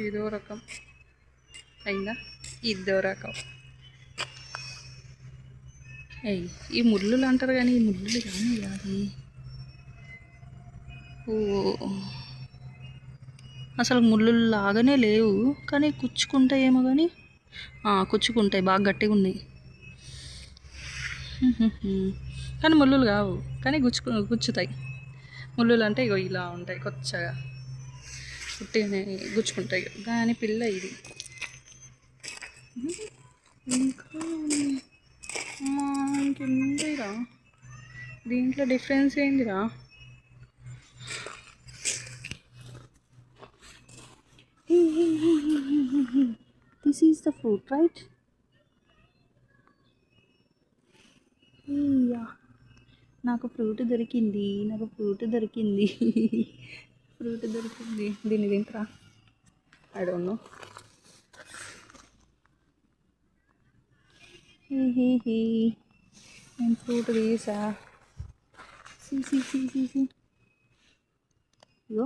ఇదో రకం అయిందా, ఇదో రకం. ఈ ముళ్ళులు అంటారు కానీ ఈ ముళ్ళులు కానీ కాదు. ఓ అసలు ముళ్ళు లాగానే లేవు కానీ కుచ్చుకుంటాయేమో కానీ కుచ్చుకుంటాయి, బాగా గట్టిగా ఉన్నాయి. కానీ ముళ్ళులు కావు, కానీ గుచ్చుతాయి. ముళ్ళులు అంటే ఇగో ఇలా ఉంటాయి, కొచ్చగా పుట్టిగానే గుచ్చుకుంటాయి. కానీ పిల్ల ఇది ఇంకా అమ్మా ఇంకేందిరా దీంట్లో డిఫరెన్స్ ఏందిరా? This is the fruit right? నాకు ఫ్రూట్ దొరికింది, ఫ్రూట్ దొరికింది. దీన్ని తింటరా? I don't know. నేను ఫ్రూట్ తీసా. ఇగో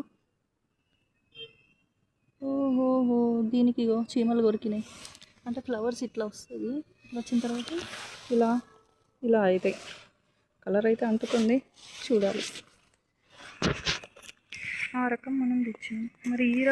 ఓహోహో, దీనికి ఇగో చీమలు కొరికినాయి. అంటే ఫ్లవర్స్ ఇట్లా వస్తుంది, ఇట్లా వచ్చిన తర్వాత ఇలా అవుతాయి. కలర్ అయితే అంటుకుంది, చూడాలి. ఆ రకం మనం తెచ్చాం. మరి ఈ రకం